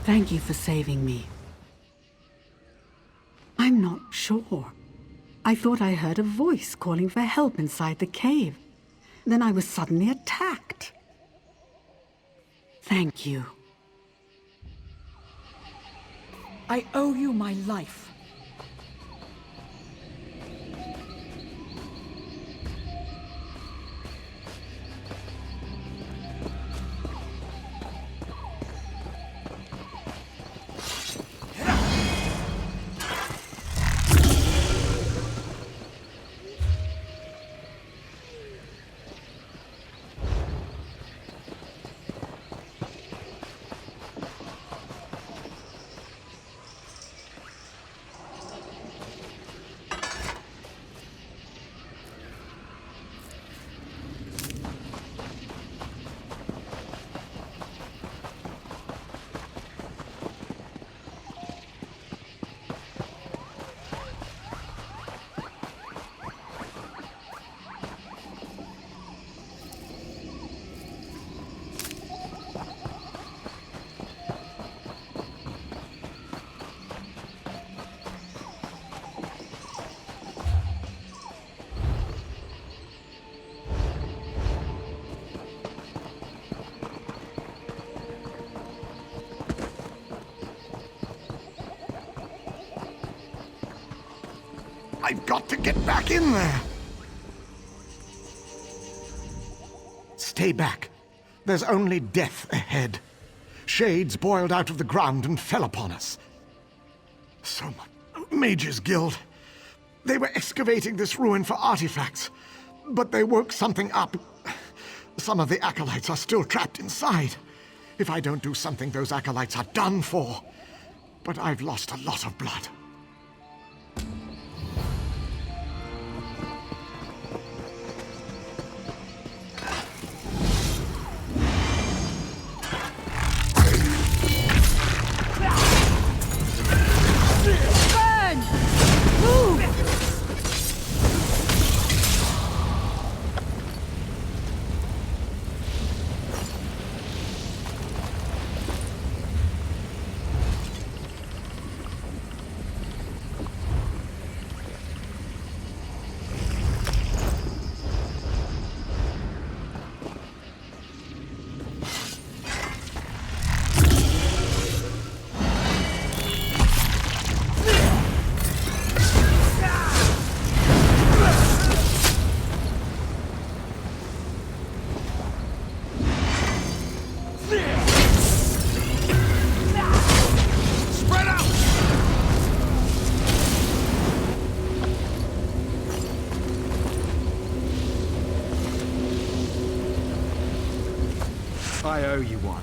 Thank you for saving me. I'm not sure. I thought I heard a voice calling for help inside the cave. Then I was suddenly attacked. Thank you. I owe you my life. I've got to get back in there! Stay back. There's only death ahead. Shades boiled out of the ground and fell upon us. So much. Mages Guild. They were excavating this ruin for artifacts, but they woke something up. Some of the acolytes are still trapped inside. If I don't do something, those acolytes are done for. But I've lost a lot of blood. I owe you one.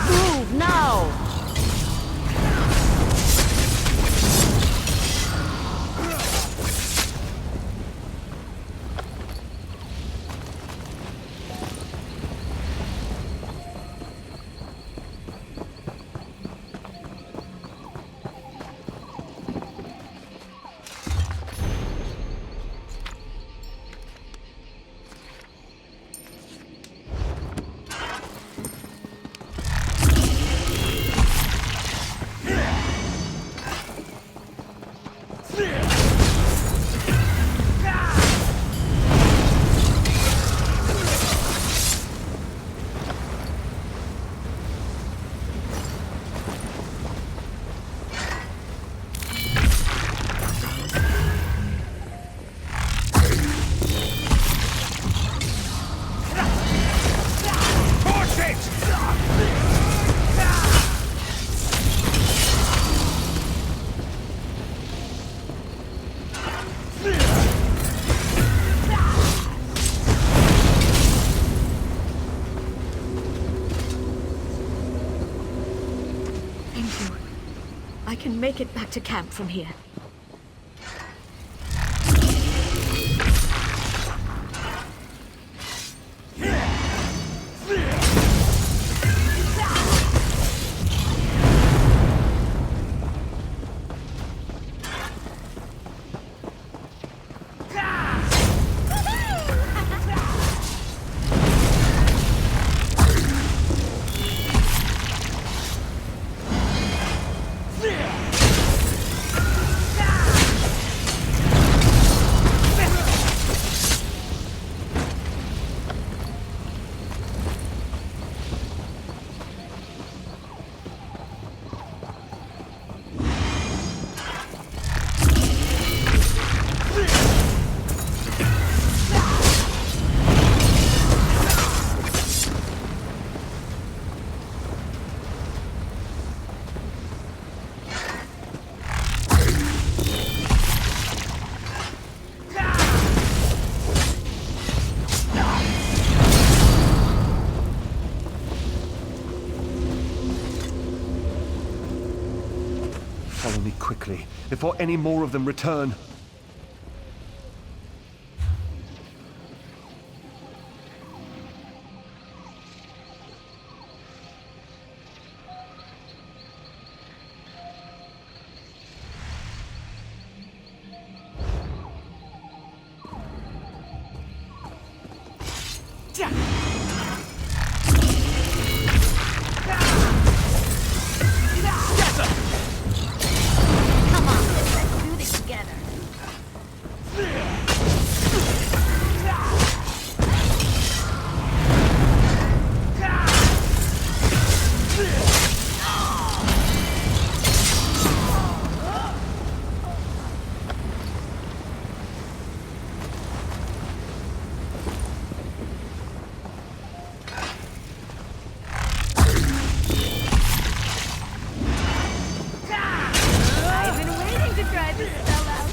Move now! I can make it back to camp from here. before any more of them return. Come on, let's do this together. I've been waiting to try this spell out.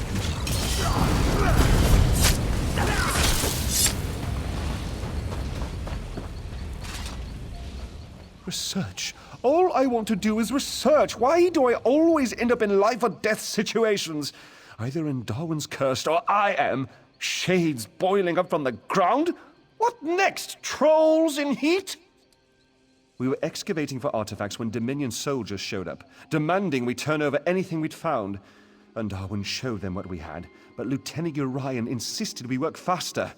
Research. All I want to do is research. Why do I always end up in life or death situations? Either in Darwin's Cursed or I am. Shades boiling up from the ground? What next? Trolls in heat? We were excavating for artifacts when Dominion soldiers showed up, demanding we turn over anything we'd found. And Darwin showed them what we had, but Lieutenant Urian insisted we work faster.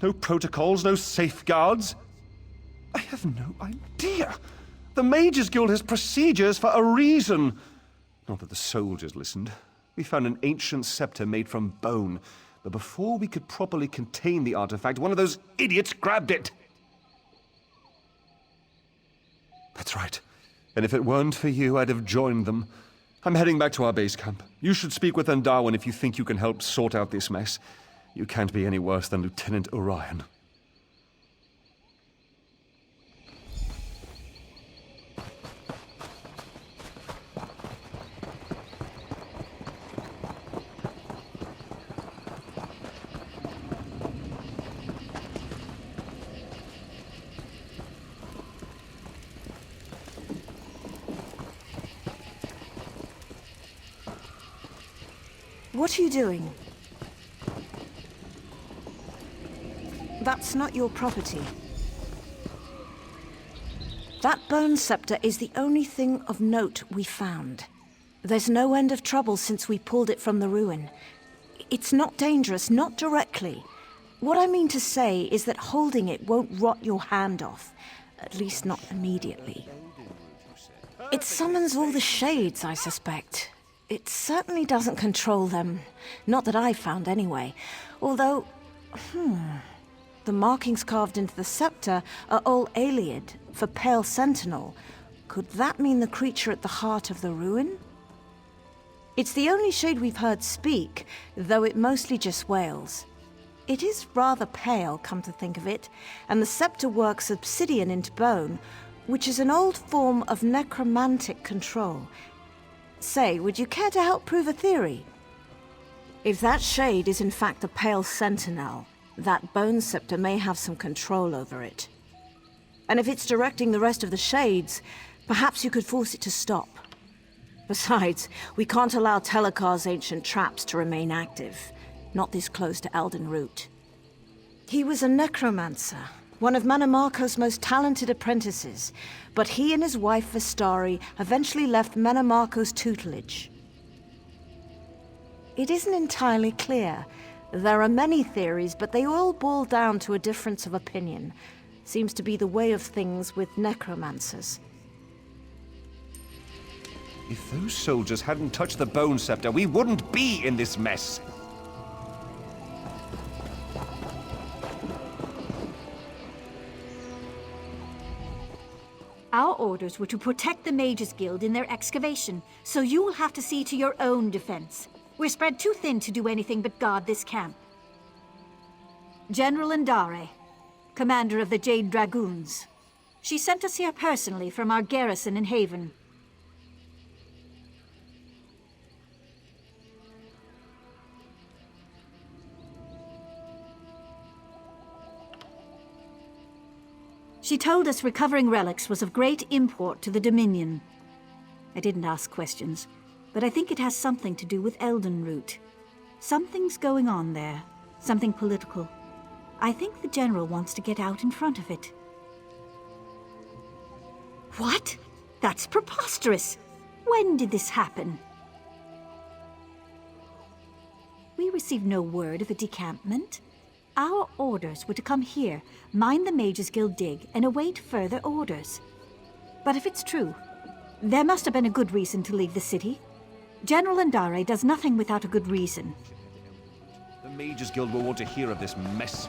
No protocols, no safeguards. I have no idea. The Mages Guild has procedures for a reason. Not that the soldiers listened. We found an ancient scepter made from bone, but before we could properly contain the artifact, one of those idiots grabbed it. That's right. And if it weren't for you, I'd have joined them. I'm heading back to our base camp. You should speak with Darwin if you think you can help sort out this mess. You can't be any worse than Lieutenant Urian. What are you doing? That's not your property. That bone scepter is the only thing of note we found. There's no end of trouble since we pulled it from the ruin. It's not dangerous, not directly. What I mean to say is that holding it won't rot your hand off. At least not immediately. It summons all the shades, I suspect. It certainly doesn't control them. Not that I've found anyway. Although, the markings carved into the scepter are all Ayleid, for Pale Sentinel. Could that mean the creature at the heart of the ruin? It's the only shade we've heard speak, though it mostly just wails. It is rather pale, come to think of it, and the scepter works obsidian into bone, which is an old form of necromantic control. Say, would you care to help prove a theory? If that shade is in fact the Pale Sentinel, that bone scepter may have some control over it. And if it's directing the rest of the shades, perhaps you could force it to stop. Besides, we can't allow Telekar's ancient traps to remain active, not this close to Elden Root. He was a necromancer, one of Mannimarco's most talented apprentices, but he and his wife Vestari eventually left Mannimarco's tutelage. It isn't entirely clear. There are many theories, but they all boil down to a difference of opinion. Seems to be the way of things with necromancers. If those soldiers hadn't touched the bone scepter, we wouldn't be in this mess. Our orders were to protect the Mages Guild in their excavation, so you will have to see to your own defense. We're spread too thin to do anything but guard this camp. General Indare, commander of the Jade Dragoons. She sent us here personally from our garrison in Haven. She told us recovering relics was of great import to the Dominion. I didn't ask questions. but I think it has something to do with Eldenroot. Something's going on there. Something political. I think the General wants to get out in front of it. What? That's preposterous! When did this happen? We received no word of a decampment. Our orders were to come here, mine the Mages Guild dig, and await further orders. But if it's true, there must have been a good reason to leave the city. General Andare does nothing without a good reason. The Mages Guild will want to hear of this mess.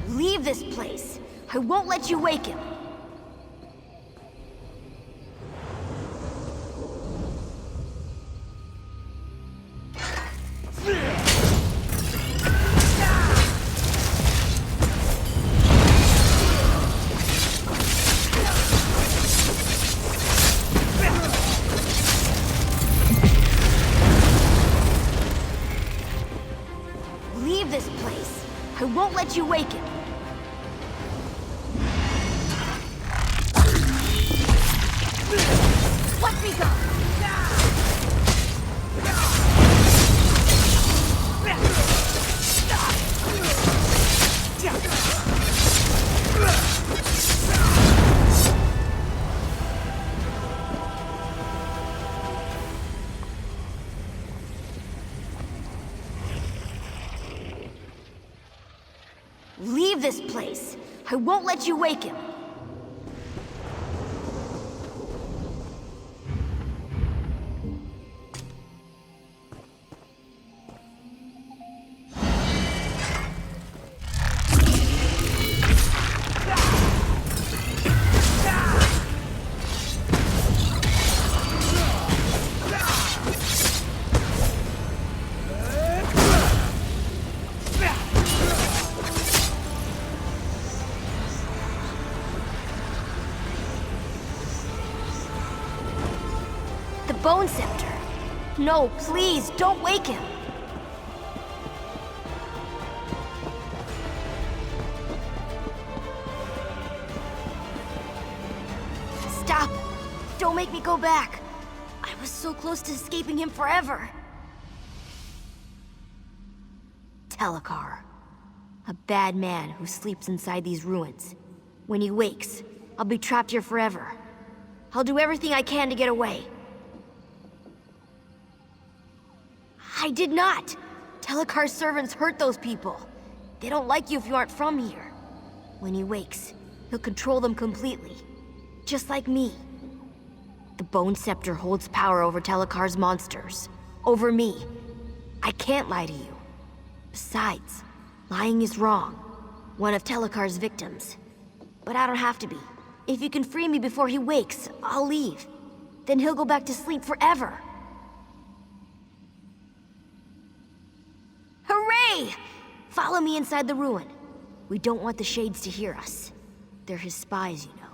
Leave this place. I won't let you wake him. Leave this place. I won't let you wake him. Let me go! Leave this place. I won't let you wake him. The Bone Scepter. No, please, don't wake him. Stop! Don't make me go back. I was so close to escaping him forever. Telekar. A bad man who sleeps inside these ruins. When he wakes, I'll be trapped here forever. I'll do everything I can to get away. I did not! Telekar's servants hurt those people. They don't like you if you aren't from here. When he wakes, he'll control them completely. Just like me. The Bone Scepter holds power over Telekar's monsters. Over me. I can't lie to you. Besides, lying is wrong. One of Telekar's victims. But I don't have to be. If you can free me before he wakes, I'll leave. Then he'll go back to sleep forever. Hooray! Follow me inside the ruin. We don't want the Shades to hear us. They're his spies, you know.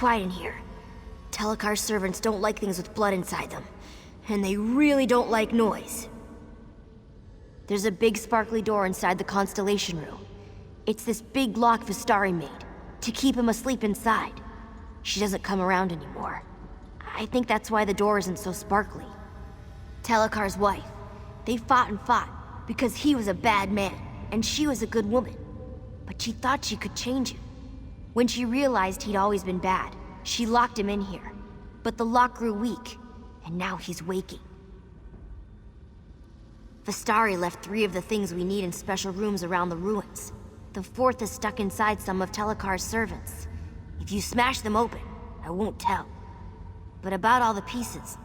quiet in here. Telekar's servants don't like things with blood inside them, and they really don't like noise. There's a big sparkly door inside the Constellation Room. It's this big lock Vistari made, to keep him asleep inside. She doesn't come around anymore. I think that's why the door isn't so sparkly. Telekar's wife. They fought and fought, because he was a bad man, and she was a good woman. But she thought she could change him. When she realized he'd always been bad, she locked him in here. But the lock grew weak, and now he's waking. Vistari left 3 of the things we need in special rooms around the ruins. The 4th is stuck inside some of Telekar's servants. If you smash them open, I won't tell. But about all the pieces,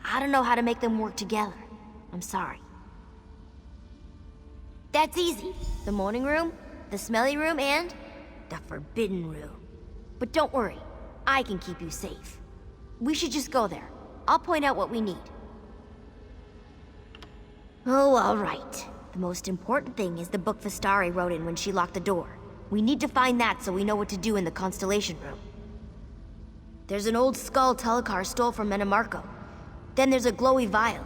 I don't know how to make them work together. I'm sorry. That's easy. The morning room, the smelly room, and the forbidden room. But don't worry, I can keep you safe. We should just go there. I'll point out what we need. Oh, all right. The most important thing is the book Vistari wrote in when she locked the door. We need to find that so we know what to do in the Constellation Room. There's an old skull Telekar stole from Metamarco. Then there's a glowy vial.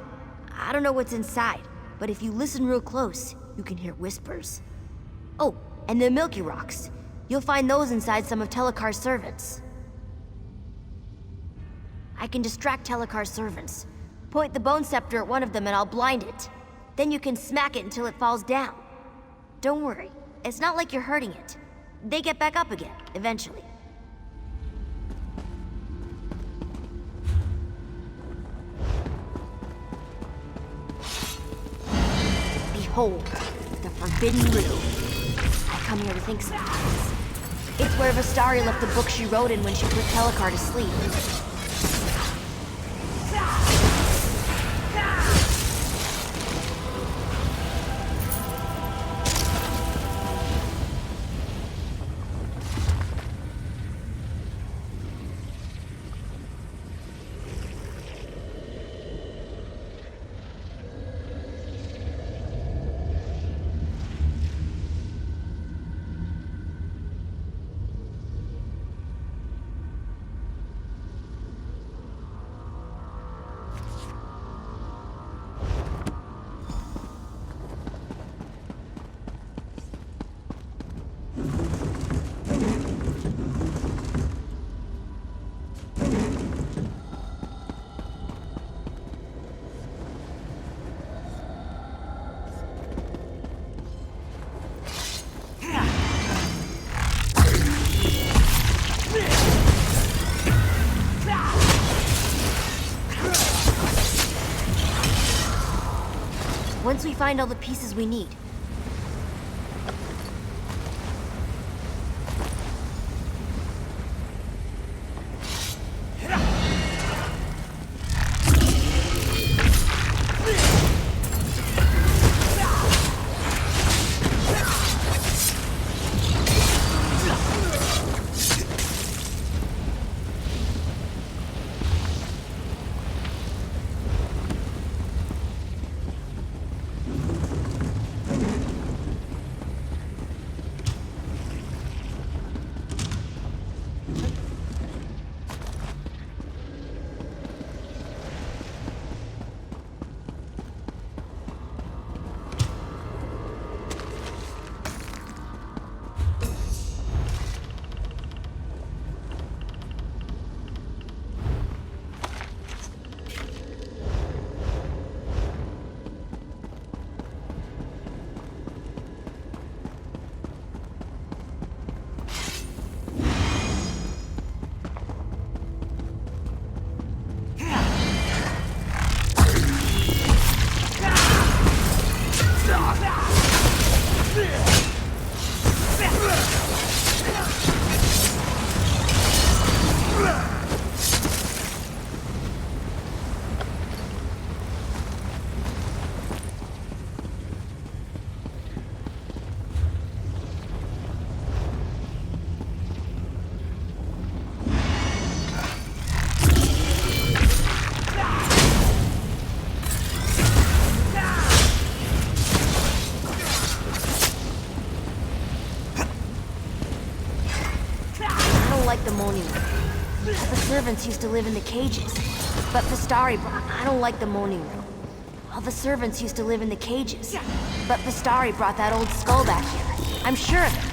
I don't know what's inside, but if you listen real close, you can hear whispers. Oh, and the Milky Rocks. You'll find those inside some of Telekar's servants. I can distract Telekar's servants. Point the Bone Scepter at one of them and I'll blind it. Then you can smack it until it falls down. Don't worry, it's not like you're hurting it. They get back up again, eventually. Behold, the Forbidden Room. I come here to think sometimes. It's where Vistari left the book she wrote in when she put Telekar to sleep. Once we find all the pieces we need, like the morning room. All the servants used to live in the cages. But I don't like the moaning room. All the servants used to live in the cages. But Vistari brought that old skull back here. I'm sure of it.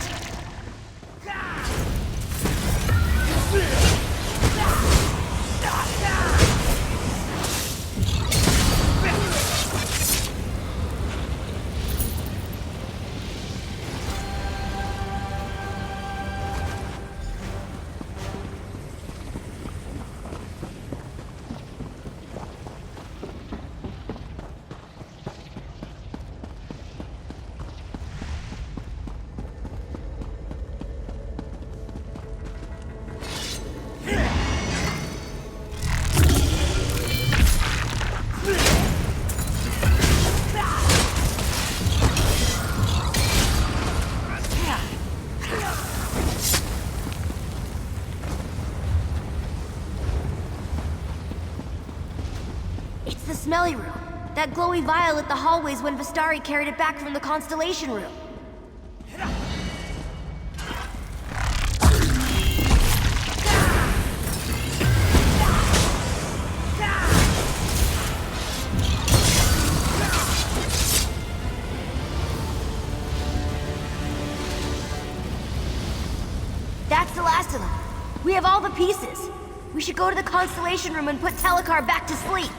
The smelly room. That glowy vial lit the hallways when Vistari carried it back from the Constellation room. That's the last of them. We have all the pieces. We should go to the Constellation room and put Telekar back to sleep.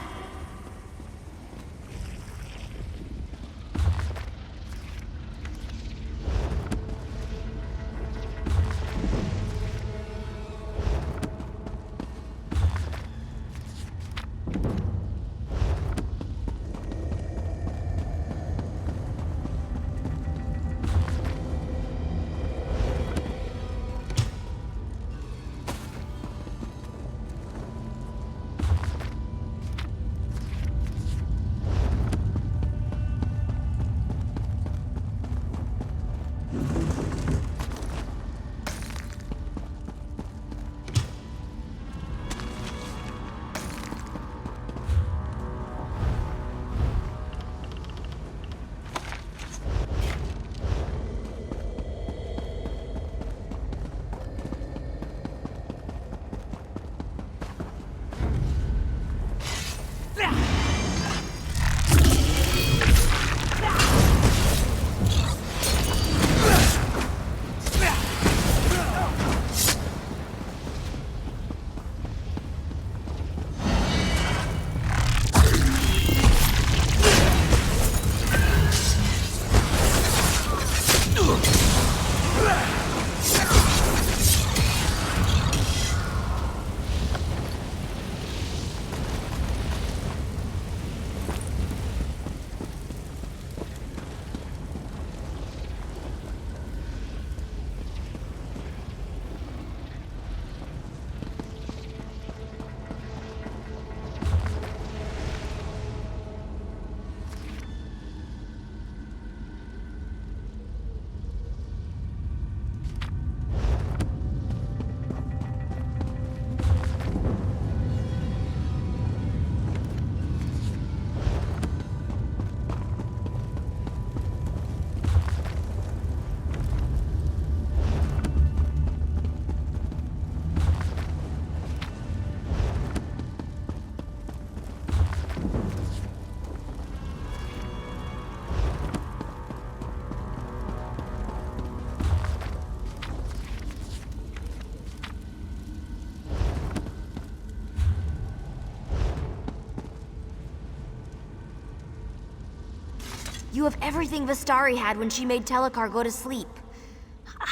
You have everything Vistari had when she made Telekar go to sleep.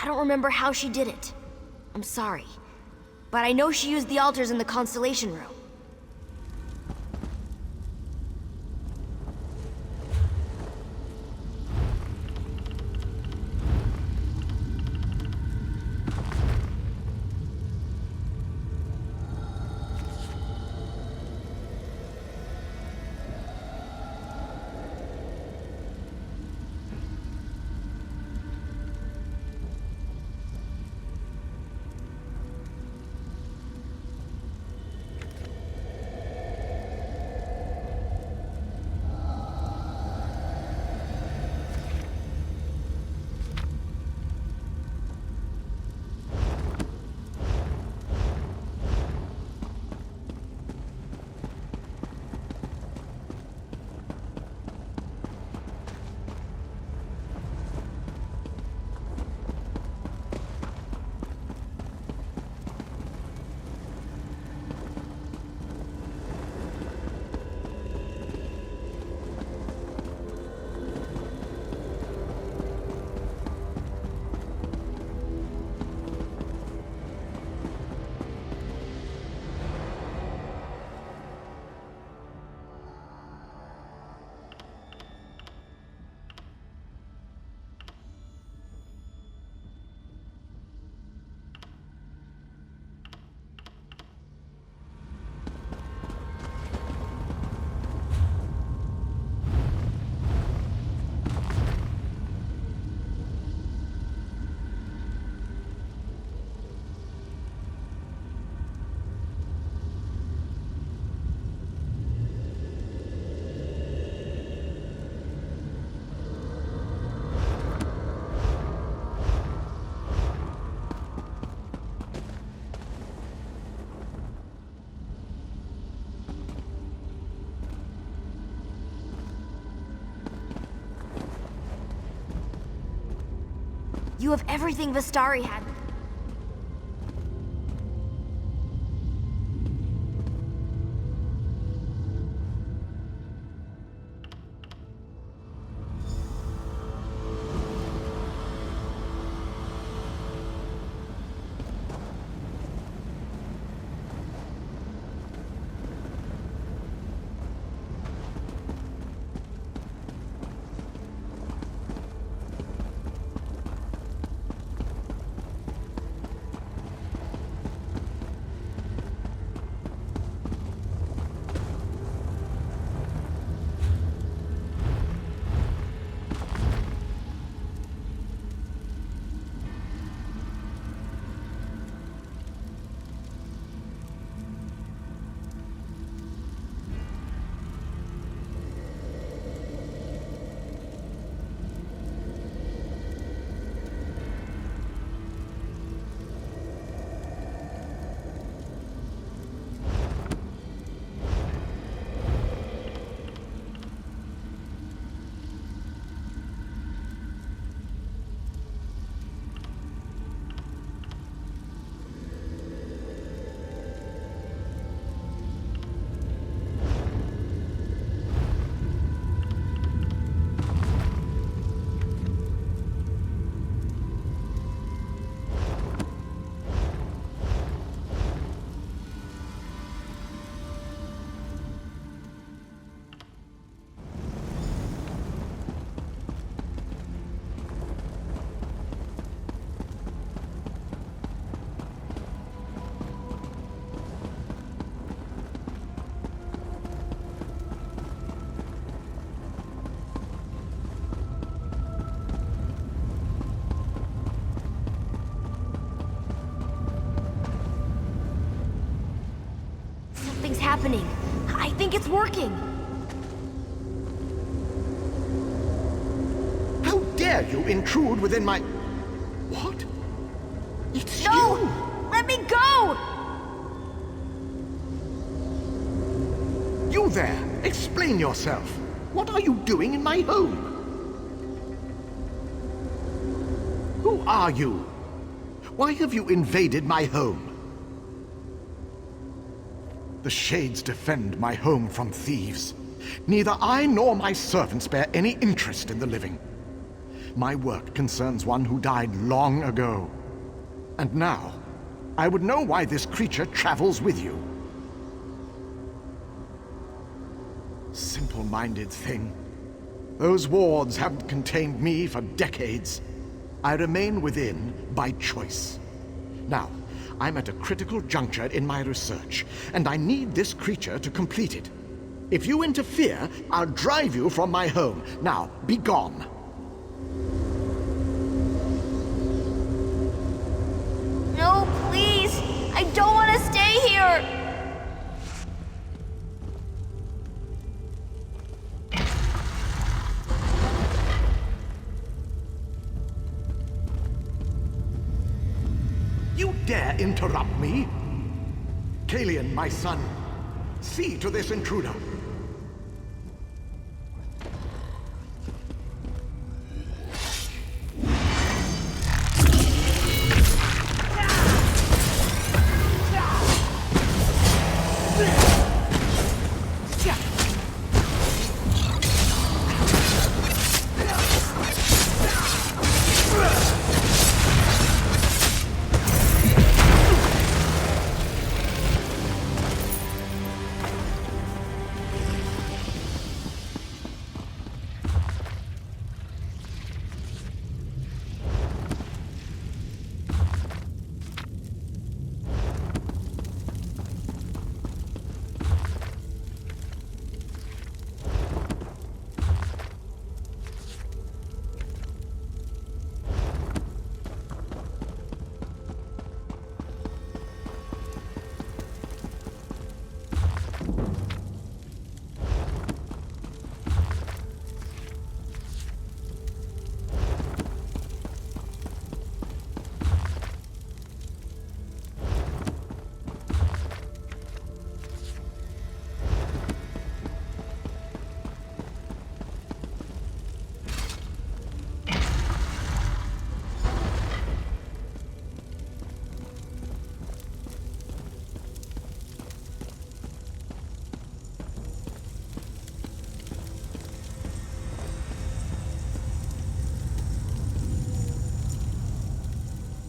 I don't remember how she did it. I'm sorry. But I know she used the altars in the Constellation room. You have everything Vistari had. Something's happening. I think it's working. How dare you intrude within my... What? It's No! you! Let me go! You there! Explain yourself! What are you doing in my home? Who are you? Why have you invaded my home? The Shades defend my home from thieves. Neither I nor my servants bear any interest in the living. My work concerns one who died long ago. And now, I would know why this creature travels with you. Simple-minded thing. Those wards haven't contained me for decades. I remain within by choice. Now, I'm at a critical juncture in my research, and I need this creature to complete it. If you interfere, I'll drive you from my home. Now, be gone. No, please! I don't want to stay here! You dare interrupt me? Kalian, my son, see to this intruder.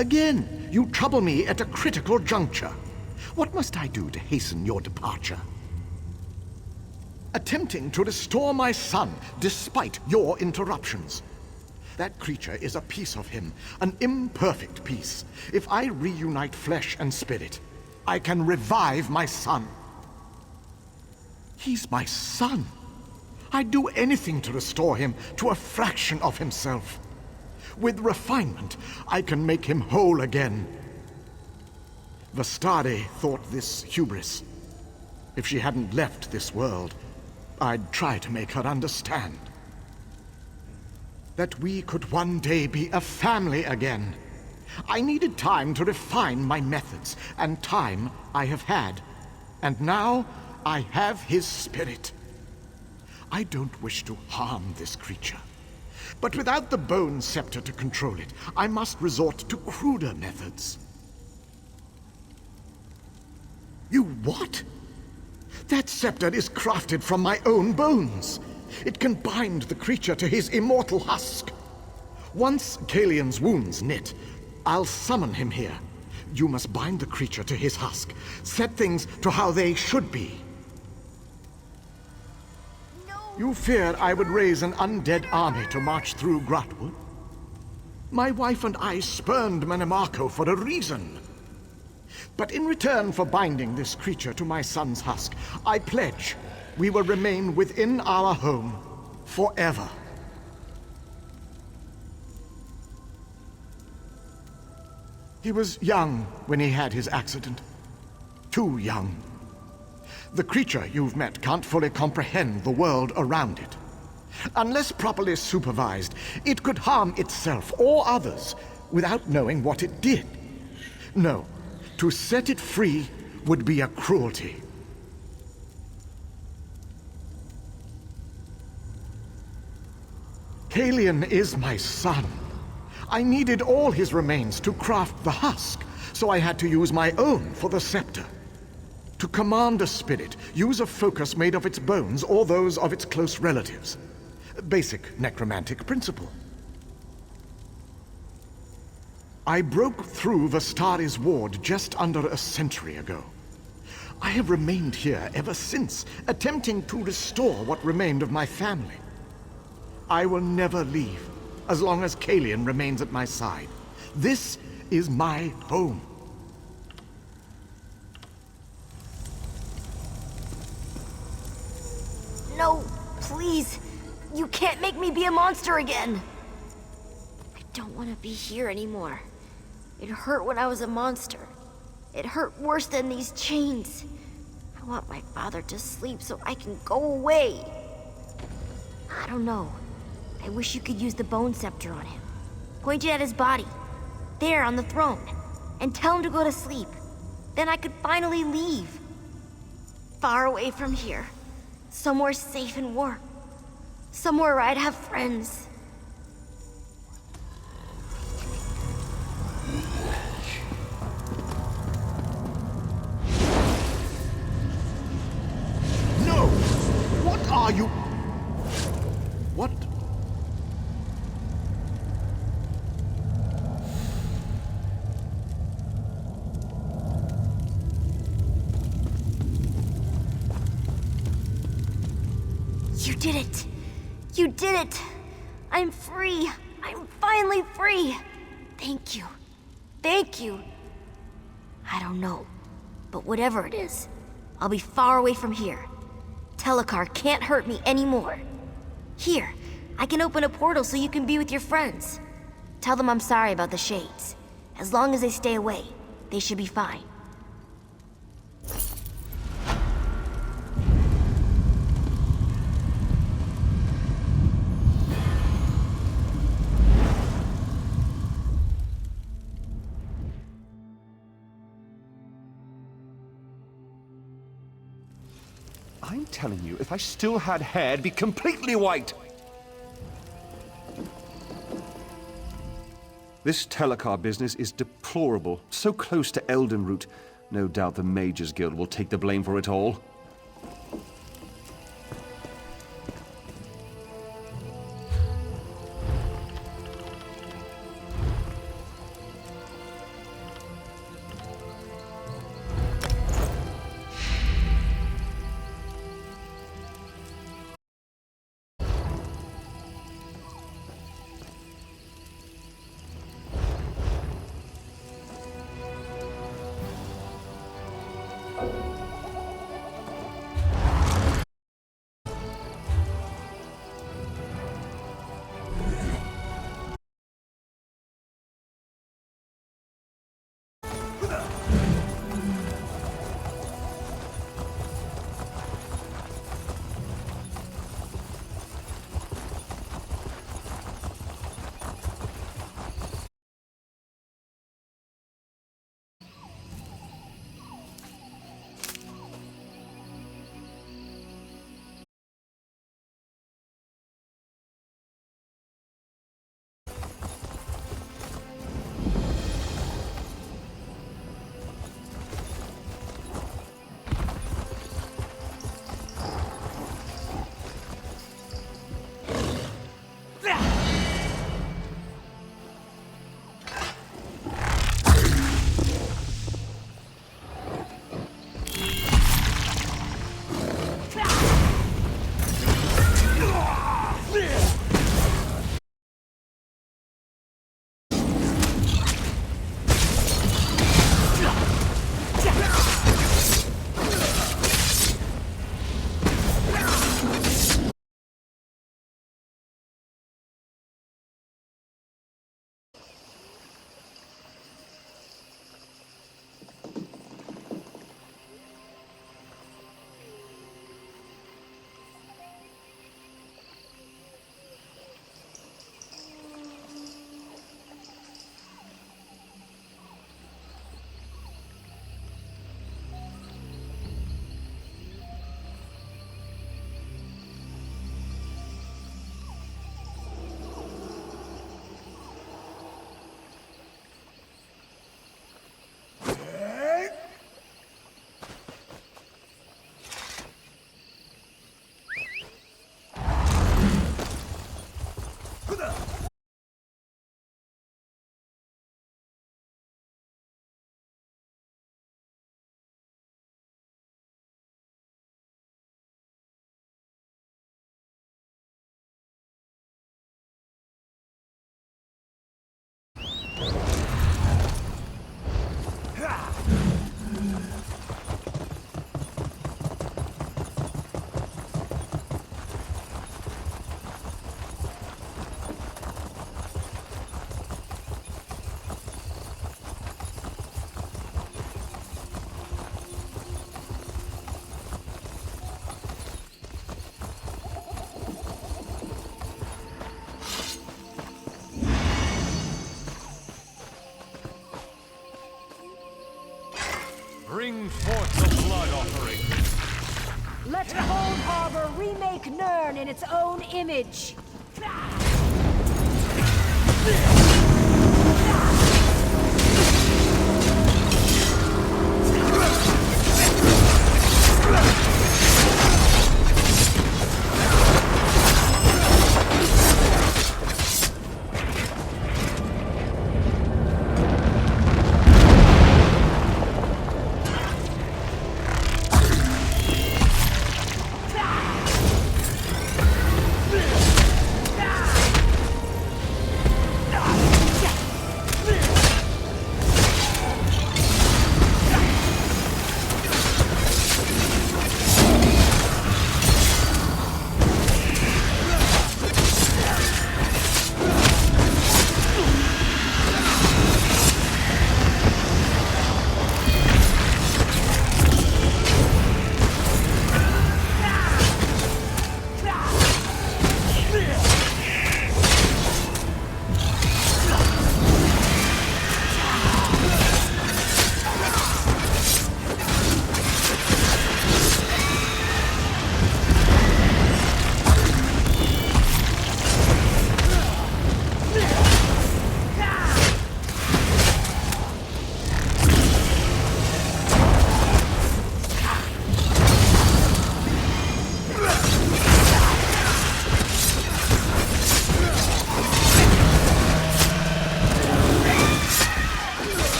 Again, you trouble me at a critical juncture. What must I do to hasten your departure? Attempting to restore my son, despite your interruptions. That creature is a piece of him, an imperfect piece. If I reunite flesh and spirit, I can revive my son. He's my son. I'd do anything to restore him to a fraction of himself. With refinement, I can make him whole again. Vastari thought this hubris. If she hadn't left this world, I'd try to make her understand. That we could one day be a family again. I needed time to refine my methods, and time I have had. And now I have his spirit. I don't wish to harm this creature. But without the Bone Scepter to control it, I must resort to cruder methods. You what? That scepter is crafted from my own bones. It can bind the creature to his immortal husk. Once Kalian's wounds knit, I'll summon him here. You must bind the creature to his husk. Set things to how they should be. You fear I would raise an undead army to march through Grahtwood? My wife and I spurned Mannimarco for a reason. But in return for binding this creature to my son's husk, I pledge we will remain within our home forever. He was young when he had his accident. Too young. The creature you've met can't fully comprehend the world around it. Unless properly supervised, it could harm itself or others without knowing what it did. No, to set it free would be a cruelty. Kalian is my son. I needed all his remains to craft the husk, so I had to use my own for the scepter. To command a spirit, use a focus made of its bones or those of its close relatives. Basic necromantic principle. I broke through Vastari's ward just under a century ago. I have remained here ever since, attempting to restore what remained of my family. I will never leave, as long as Kalian remains at my side. This is my home. No, please. You can't make me be a monster again. I don't want to be here anymore. It hurt when I was a monster. It hurt worse than these chains. I want my father to sleep so I can go away. I don't know. I wish you could use the Bone Scepter on him. Point it at his body, there on the throne, and tell him to go to sleep. Then I could finally leave. Far away from here. Somewhere safe and warm. Somewhere where I'd have friends. No! What are you? What? You did it! You did it! I'm free! I'm finally free! Thank you. Thank you. I don't know, but whatever it is, I'll be far away from here. Telekar can't hurt me anymore. Here, I can open a portal so you can be with your friends. Tell them I'm sorry about the Shades. As long as they stay away, they should be fine. I'm telling you, if I still had hair, it'd be completely white. This Telekar business is deplorable. So close to Eldenroot. No doubt the Mages Guild will take the blame for it all. Bring forth the blood offering. Let Cold Harbor remake Nirn in its own image.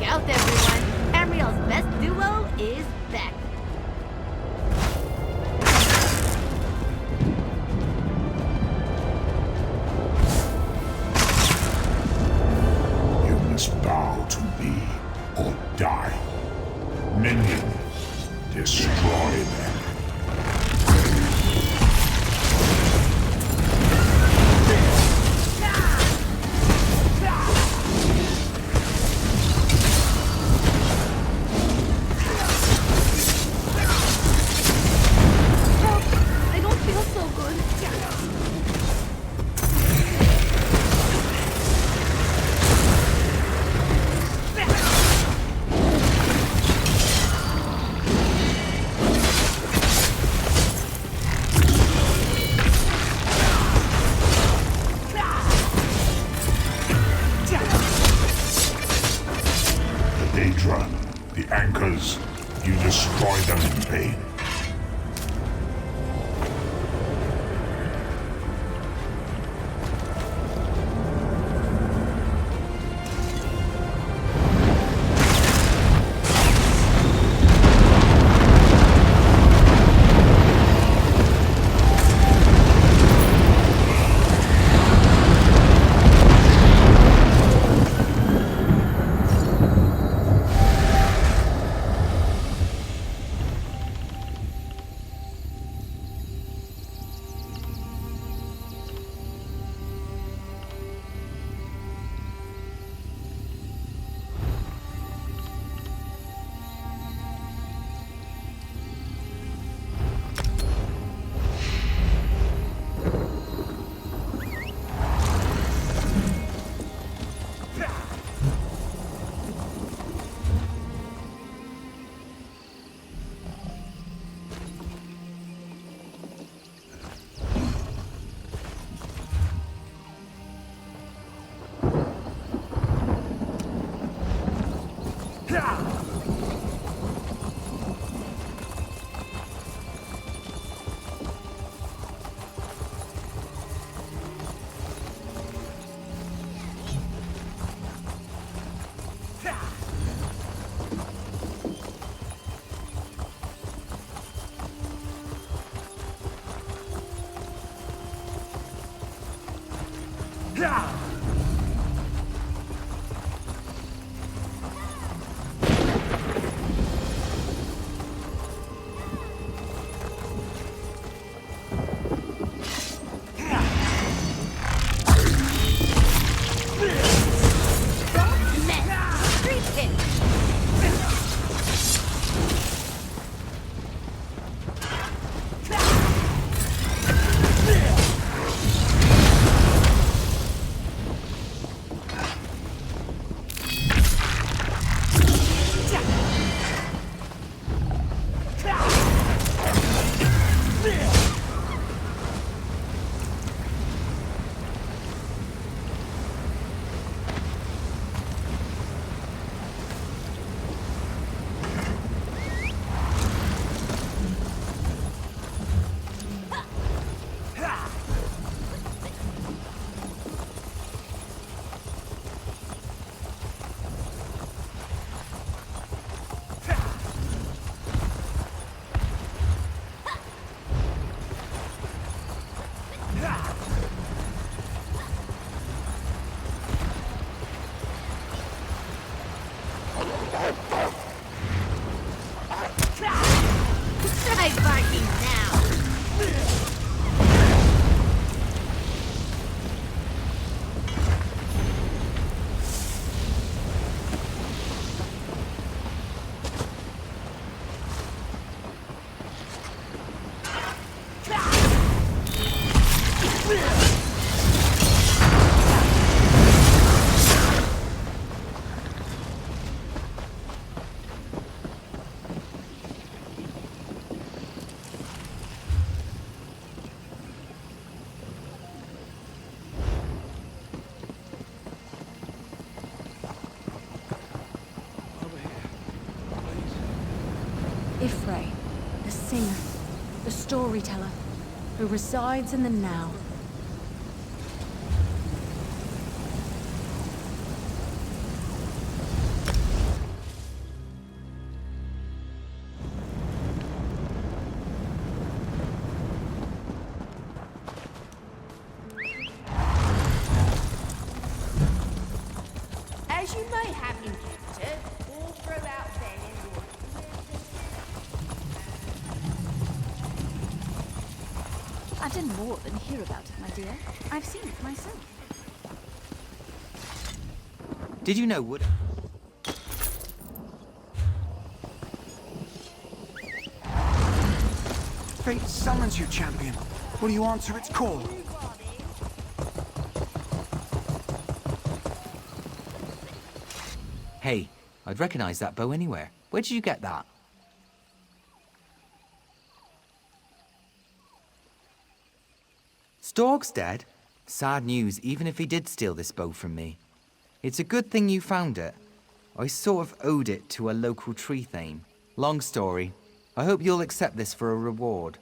Out everyone! Tamriel's best duo is back. You must bow to me or die. Minion, destroy them. I don't feel so good. The Daedra, the anchors, you destroy them in vain. Ifrei, the singer, the storyteller, who resides in the now. As you may have encountered all throughout Vandenwood, I've done more than hear about it, my dear. I've seen it myself. Did you know Wood... Fate summons you, champion. Will you answer its call? Hey, I'd recognize that bow anywhere. Where did you get that? Stork's dead? Sad news, even if he did steal this bow from me. It's a good thing you found it. I sort of owed it to a local tree thane. Long story. I hope you'll accept this for a reward.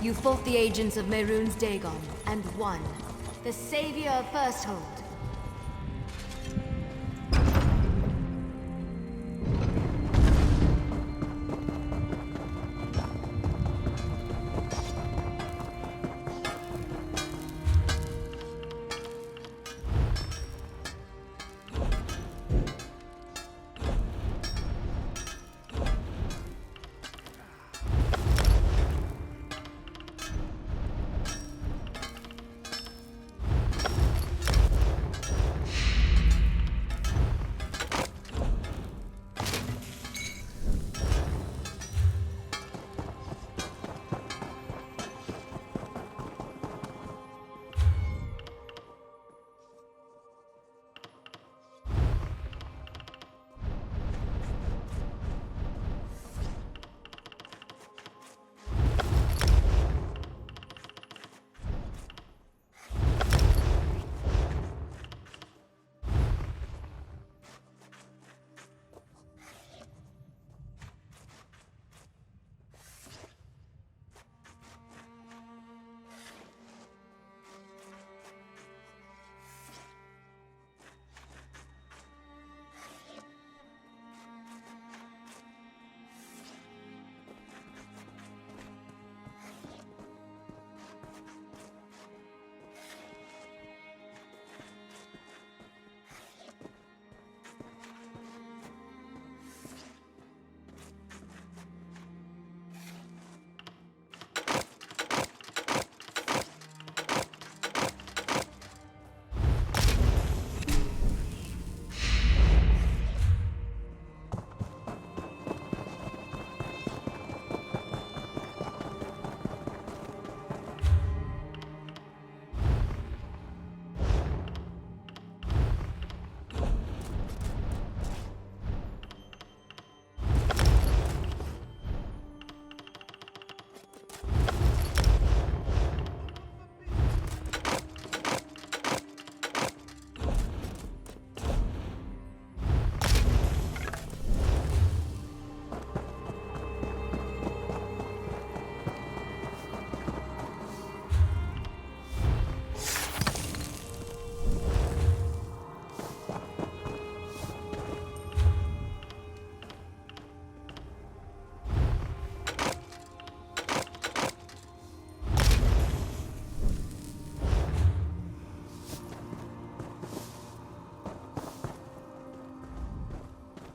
You fought the agents of Mehrunes Dagon and won. The savior of Firsthold.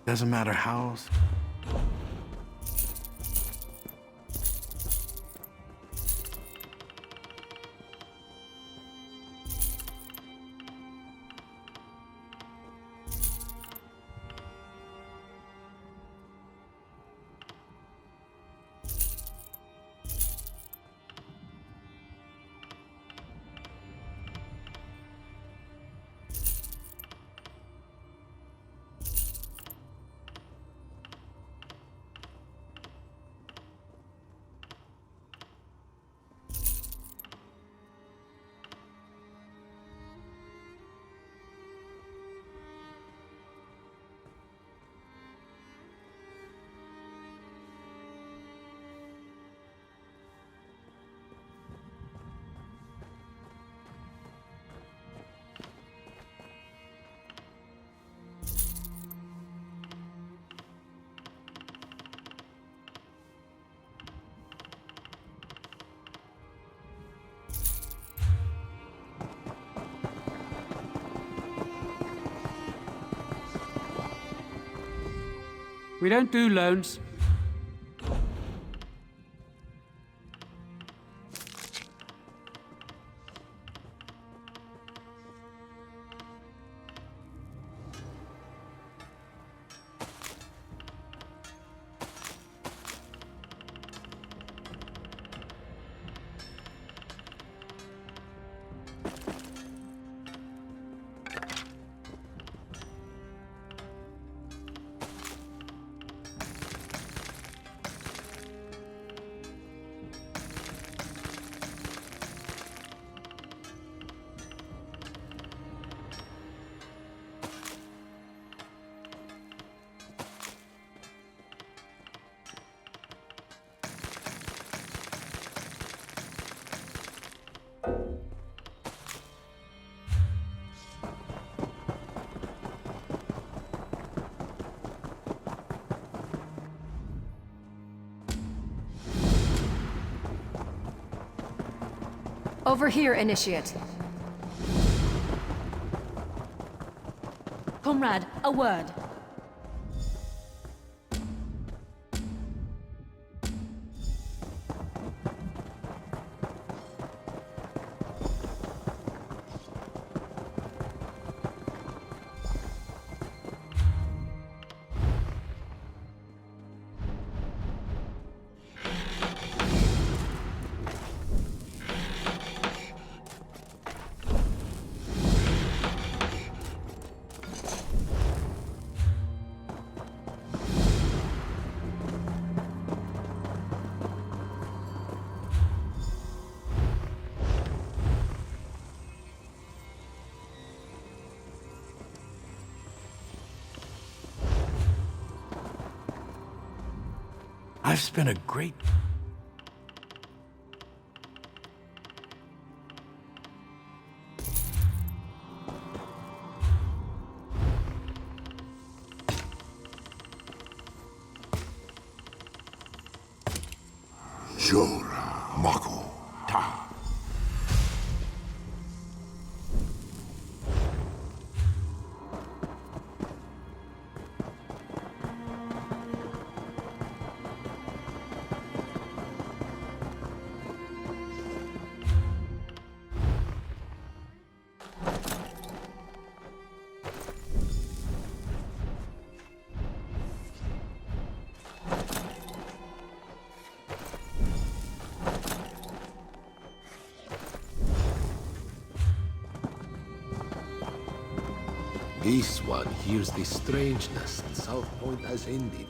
Doesn't matter how. We don't do loans. Over here, Initiate. Comrade, a word. I've spent a great... Jora, Mako, Ta. This one hears the strangeness, and South Point has ended.